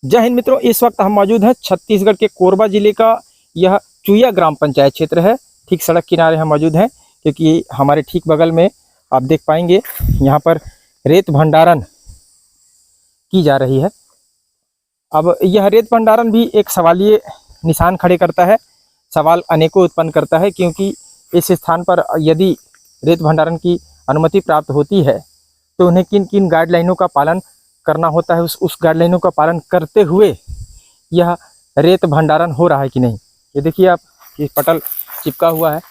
जय हिंद मित्रों, इस वक्त हम मौजूद हैं छत्तीसगढ़ के कोरबा जिले का यह चुया ग्राम पंचायत क्षेत्र है। ठीक सड़क किनारे हम मौजूद हैं क्योंकि हमारे ठीक बगल में आप देख पाएंगे यहाँ पर रेत भंडारण की जा रही है। अब यह रेत भंडारण भी एक सवालिए निशान खड़े करता है, सवाल अनेकों उत्पन्न करता है, क्योंकि इस स्थान पर यदि रेत भंडारण की अनुमति प्राप्त होती है तो उन्हें किन किन गाइडलाइनों का पालन करना होता है, उस गाइडलाइनों का पालन करते हुए यह रेत भंडारण हो रहा है कि नहीं। ये देखिए आप, ये पटल चिपका हुआ है,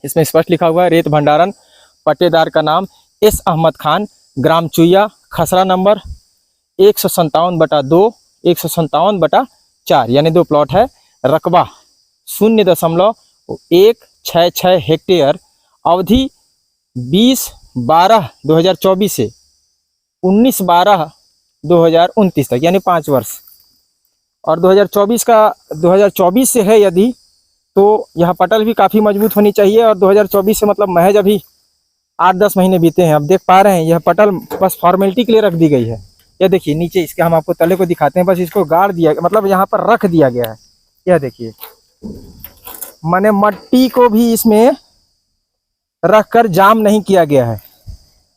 इसमें स्पष्ट लिखा हुआ है रेत भंडारण। पट्टेदार का नाम एस अहमद खान, ग्राम चुया, खसरा नंबर 157/2, 157/4, यानी 2 प्लॉट है। रकबा 0.166 हेक्टेयर। अवधि 20/12/2024 से 19/12/2029 तक, यानी 5 वर्ष। और 2024 से है यदि, तो यह पटल भी काफ़ी मजबूत होनी चाहिए। और 2024 से मतलब महज अभी 8-10 महीने बीते हैं। अब देख पा रहे हैं यह पटल बस फॉर्मेलिटी के लिए रख दी गई है। यह देखिए नीचे इसके, हम आपको तले को दिखाते हैं, बस इसको गाड़ दिया, मतलब यहाँ पर रख दिया गया है। यह देखिए, माने मट्टी को भी इसमें रखकर जाम नहीं किया गया है,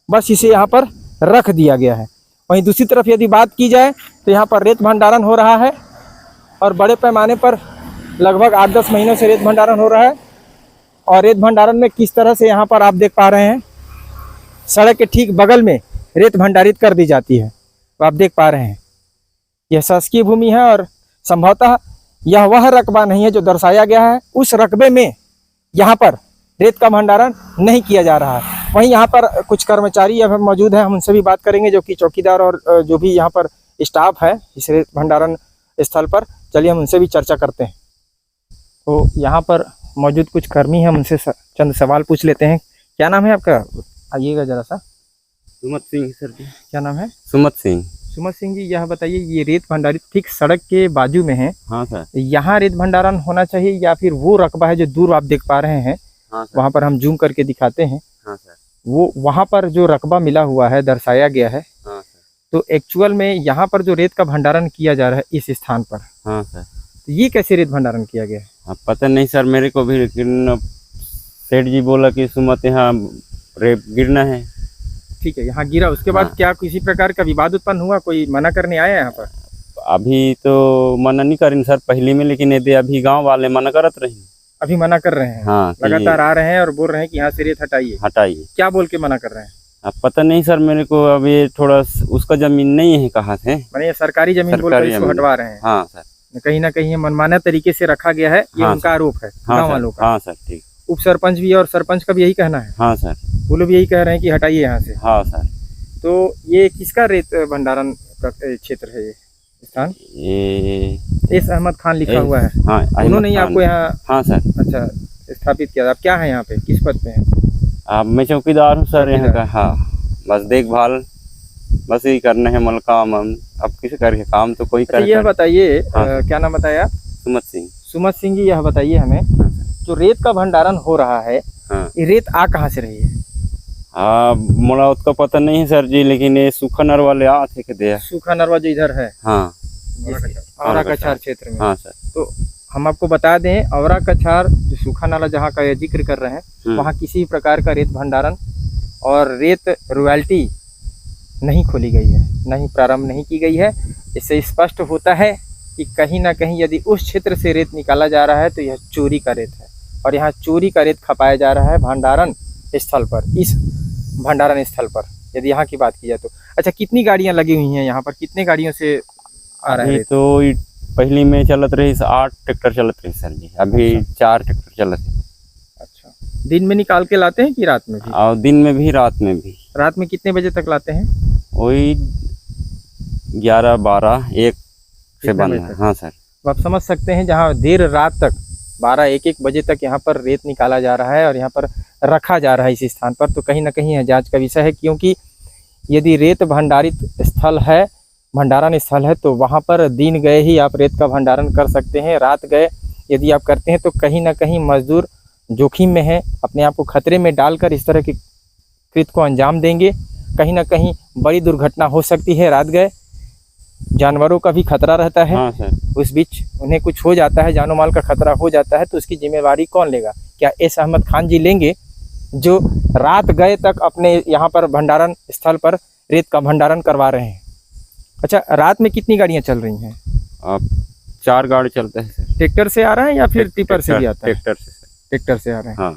बस इसे यहाँ पर रख दिया गया है। वहीं दूसरी तरफ यदि बात की जाए तो यहाँ पर रेत भंडारण हो रहा है और बड़े पैमाने पर लगभग 8-10 महीनों से रेत भंडारण हो रहा है। और रेत भंडारण में किस तरह से यहाँ पर आप देख पा रहे हैं, सड़क के ठीक बगल में रेत भंडारित कर दी जाती है। तो आप देख पा रहे हैं यह शासकीय भूमि है और संभवतः यह वह रकबा नहीं है जो दर्शाया गया है। उस रकबे में यहाँ पर रेत का भंडारण नहीं किया जा रहा है। वहीं यहाँ पर कुछ कर्मचारी अब मौजूद हैं, हम उनसे भी बात करेंगे, जो कि चौकीदार और जो भी यहाँ पर स्टाफ है इस रेत भंडारण स्थल पर। चलिए हम उनसे भी चर्चा करते हैं। तो यहाँ पर मौजूद कुछ कर्मी हैं, हम उनसे चंद सवाल पूछ लेते हैं। क्या नाम है आपका? आइएगा जरा सा। सुमत सिंह सर जी। क्या नाम है? सुमत सिंह। सुमत सिंह जी, यह बताइए, ये रेत भंडारित ठीक सड़क के बाजू में है। हाँ सर। यहाँ रेत भंडारण होना चाहिए या फिर वो रकबा है जो दूर आप देख पा रहे हैं? हाँ सर। वहाँ पर हम जूम करके दिखाते हैं। हाँ सर। वो वहाँ पर जो रकबा मिला हुआ है, दर्शाया गया है। हाँ सर। तो एक्चुअल में यहाँ पर जो रेत का भंडारण किया जा रहा है इस स्थान पर, हाँ सर, तो ये कैसे रेत भंडारण किया गया है? अब पता नहीं सर मेरे को भी, लेकिन सेठ जी बोला कि सुमत यहाँ रेत गिरना है। ठीक है, यहाँ गिरा, उसके बाद क्या किसी प्रकार का विवाद उत्पन्न हुआ? कोई मना करने आया यहाँ पर? अभी तो मना नहीं करें सर पहले में, लेकिन यदि अभी गांव वाले मना करत रहे। अभी मना कर रहे हैं? हाँ, लगातार आ रहे हैं और बोल रहे हैं कि यहाँ से रेत हटाइए। हटाइए। क्या बोल के मना कर रहे हैं? अब पता नहीं सर मेरे को, अभी थोड़ा उसका जमीन नहीं है, कहाँ से माने ये सरकारी जमीन बोलकर इसको हटवा रहे हैं? हाँ सर, कहीं ना कहीं मनमाना तरीके से रखा गया है, ये उनका आरोप है गाँव वालों का। हाँ सर, ठीक। उप सरपंच भी और सरपंच का भी यही कहना है? हाँ सर, वो लोग भी यही कह रहे हैं कि हटाइए यहाँ से। हाँ सर। तो ये किसका रेत भंडारण का क्षेत्र है? ये स्थान ये एस अहमद खान लिखा हुआ है। हाँ, उन्होंने ही आपको यहाँ? हाँ सर। अच्छा, स्थापित किया। आप क्या है यहाँ पे, किस पद पे हैं? अब मैं चौकीदार हूँ सर यहाँ का। हाँ, बस देखभाल, बस यही करना है मल काम। हम अब किसी करके काम तो कोई कर। यह बताइए, क्या नाम बताया? सुमत सिंह। सुमत सिंह जी, यह बताइए हमें, जो रेत का भंडारण हो रहा है, ये रेत आ कहाँ से रही है? हाँ, मोला उसका पता नहीं है सर जी, लेकिन ये सूखा नर वाले आते के दिया। सूखा नरवा जो इधर है? हाँ, औरा कछार क्षेत्र में। हाँ सर। तो हम आपको बता दें, औरा कछार जो सूखा नाला जहाँ का जिक्र कर रहे हैं, वहाँ किसी प्रकार का रेत भंडारण और रेत रॉयल्टी नहीं खोली गई है, नहीं प्रारंभ नहीं की गई है। इससे स्पष्ट होता है कि कहीं ना कहीं यदि उस क्षेत्र से रेत निकाला जा रहा है तो यह चोरी का रेत है, और यहाँ चोरी का रेत खपाया जा रहा है भंडारण स्थल पर, इस भंडारण स्थल पर यदि यहाँ की बात की जाए तो। अच्छा, कितनी गाड़ियाँ लगी हुई हैं यहाँ पर? कितने गाड़ियों से आ रहा है? तो पहली में चलत रही 8 ट्रैक्टर चलत रही सर जी, अभी 4 ट्रैक्टर चलत है। अच्छा, दिन में निकाल के लाते हैं कि रात में भी? और दिन में भी, रात में भी। रात में कितने बजे तक लाते हैं? वही 11, 12, 1 से बंद है। हाँ सर। आप समझ सकते हैं, जहाँ देर रात तक 12-1 बजे तक यहाँ पर रेत निकाला जा रहा है और यहाँ पर रखा जा रहा है इस स्थान पर, तो कहीं ना कहीं यह जांच का विषय है। क्योंकि यदि रेत भंडारित स्थल है, भंडारण स्थल है, तो वहाँ पर दिन गए ही आप रेत का भंडारण कर सकते हैं। रात गए यदि आप करते हैं तो कहीं ना कहीं मजदूर जोखिम में है, अपने आप को खतरे में डालकर इस तरह के कृत्य को अंजाम देंगे। कहीं ना कहीं बड़ी दुर्घटना हो सकती है। रात गए जानवरों का भी खतरा रहता है। हाँ सर। उस बीच उन्हें कुछ हो जाता है, जानो माल का खतरा हो जाता है, तो उसकी जिम्मेवारी कौन लेगा? क्या एस अहमद खान जी लेंगे, जो रात गए तक अपने यहाँ पर भंडारण स्थल पर रेत का भंडारण करवा रहे हैं? अच्छा, रात में कितनी गाड़ियाँ चल रही हैं? आप 4 गाड़ी चलते हैं सर। ट्रैक्टर से आ रहे हैं या फिर टिपर से भी आता है? ट्रैक्टर से सर। ट्रैक्टर से आ रहे हैं। हाँ।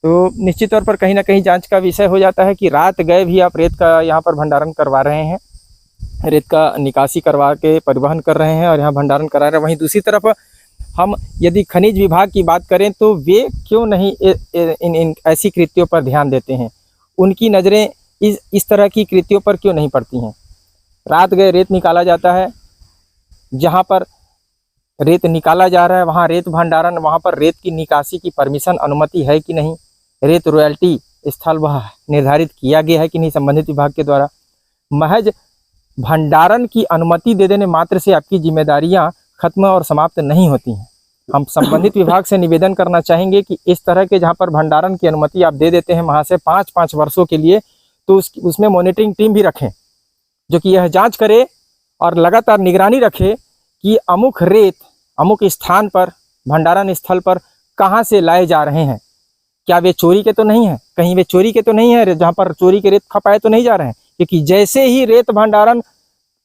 तो निश्चित तौर पर कहीं ना कहीं जांच का विषय हो जाता है कि रात गए भी आप रेत का यहाँ पर भंडारण करवा रहे हैं, रेत का निकासी करवा के परिवहन कर रहे हैं और यहाँ भंडारण करा रहे हैं। वहीं दूसरी तरफ हम यदि खनिज विभाग की बात करें तो वे क्यों नहीं इन ऐसी कृत्यों पर ध्यान देते हैं? उनकी नज़रें इस तरह की कृत्यों पर क्यों नहीं पड़ती हैं? रात गए रेत निकाला जाता है, जहाँ पर रेत निकाला जा रहा है वहाँ रेत भंडारण, वहाँ पर रेत की निकासी की परमिशन अनुमति है कि नहीं? रेत रॉयल्टी स्थल वह निर्धारित किया गया है कि नहीं संबंधित विभाग के द्वारा? महज भंडारण की अनुमति दे देने मात्र से आपकी जिम्मेदारियां खत्म और समाप्त नहीं होती हैं। हम संबंधित विभाग से निवेदन करना चाहेंगे कि इस तरह के जहां पर भंडारण की अनुमति आप दे देते हैं वहां से 5-5 वर्षों के लिए, तो उसमें मॉनिटरिंग टीम भी रखें जो कि यह जांच करे और लगातार निगरानी रखे कि अमुक रेत अमुक स्थान पर भंडारण स्थल पर कहाँ से लाए जा रहे हैं। क्या वे चोरी के तो नहीं हैं? कहीं वे चोरी के तो नहीं है जहाँ पर चोरी के रेत खपाए तो नहीं जा रहे हैं? क्योंकि जैसे ही रेत भंडारण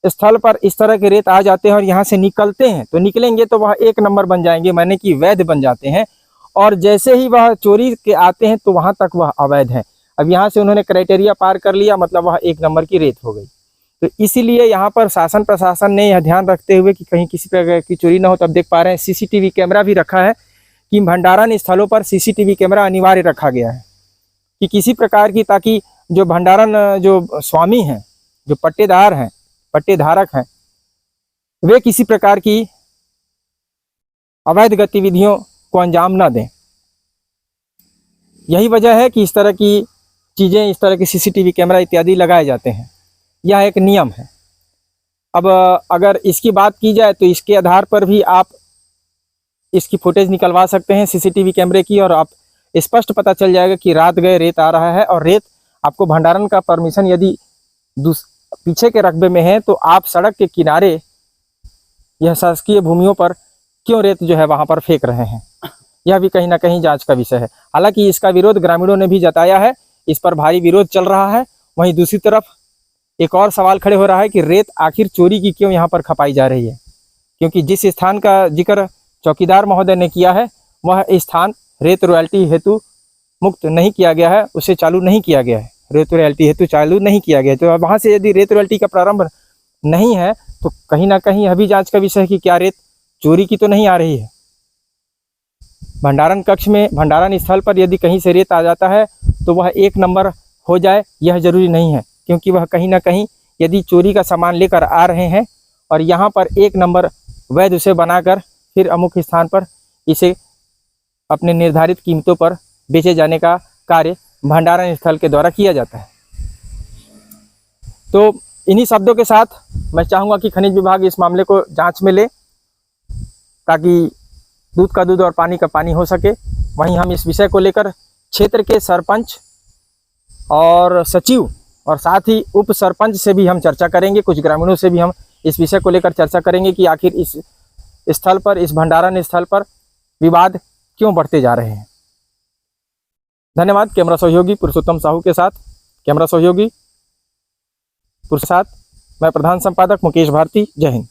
स्थल पर इस तरह के रेत आ जाते हैं और यहाँ से निकलते हैं, तो निकलेंगे तो वह 1 नंबर बन जाएंगे, माने कि वैध बन जाते हैं। और जैसे ही वह चोरी के आते हैं तो वहाँ तक वह अवैध है। अब यहाँ से उन्होंने क्राइटेरिया पार कर लिया, मतलब वह 1 नंबर की रेत हो गई। तो इसीलिए यहाँ पर शासन प्रशासन ने यह ध्यान रखते हुए कि कहीं किसी प्रकार की चोरी ना हो, तब देख पा रहे हैं CCTV कैमरा भी रखा है कि भंडारण स्थलों पर CCTV कैमरा अनिवार्य रखा गया है कि किसी प्रकार की, ताकि जो भंडारण जो स्वामी हैं, जो पट्टेदार हैं, पट्टेधारक हैं, वे किसी प्रकार की अवैध गतिविधियों को अंजाम न दें। यही वजह है कि इस तरह की चीज़ें, इस तरह के CCTV कैमरा इत्यादि लगाए जाते हैं। यह एक नियम है। अब अगर इसकी बात की जाए तो इसके आधार पर भी आप इसकी फुटेज निकलवा सकते हैं CCTV कैमरे की, और आप स्पष्ट पता चल जाएगा कि रात गए रेत आ रहा है। और रेत आपको भंडारण का परमिशन यदि पीछे के रकबे में है तो आप सड़क के किनारे यह शासकीय भूमियों पर क्यों रेत जो है वहाँ पर फेंक रहे हैं? यह भी कहीं ना कहीं जांच का विषय है। हालांकि इसका विरोध ग्रामीणों ने भी जताया है, इस पर भारी विरोध चल रहा है। वहीं दूसरी तरफ एक और सवाल खड़े हो रहा है कि रेत आखिर चोरी की क्यों यहाँ पर खपाई जा रही है? क्योंकि जिस स्थान का जिक्र चौकीदार महोदय ने किया है वह स्थान रेत रॉयल्टी हेतु मुक्त नहीं किया गया है, उसे चालू नहीं किया गया है, रेत रॉयल्टी हेतु चालू नहीं किया गया है। तो वहाँ से यदि रेत रॉयल्टी का प्रारंभ नहीं है तो कहीं ना कहीं यह भी जांच का विषय है कि क्या रेत चोरी की तो नहीं आ रही है। भंडारण कक्ष में, भंडारण स्थल पर यदि कहीं से रेत आ जाता है तो वह 1 नंबर हो जाए, यह जरूरी नहीं है, क्योंकि वह कहीं ना कहीं यदि चोरी का सामान लेकर आ रहे हैं और यहाँ पर 1 नंबर वैध उसे बनाकर फिर अमुक स्थान पर इसे अपने निर्धारित कीमतों पर बेचे जाने का कार्य भंडारण स्थल के द्वारा किया जाता है। तो इन्हीं शब्दों के साथ मैं चाहूँगा कि खनिज विभाग इस मामले को जांच में ले, ताकि दूध का दूध और पानी का पानी हो सके। वहीं हम इस विषय को लेकर क्षेत्र के सरपंच और सचिव और साथ ही उप सरपंच से भी हम चर्चा करेंगे, कुछ ग्रामीणों से भी हम इस विषय को लेकर चर्चा करेंगे कि आखिर इस स्थल पर, इस भंडारण स्थल पर विवाद क्यों बढ़ते जा रहे हैं। धन्यवाद। कैमरा सहयोगी पुरुषोत्तम साहू के साथ, कैमरा सहयोगी पुरुष साथ मैं प्रधान संपादक मुकेश भारती। जय हिंद।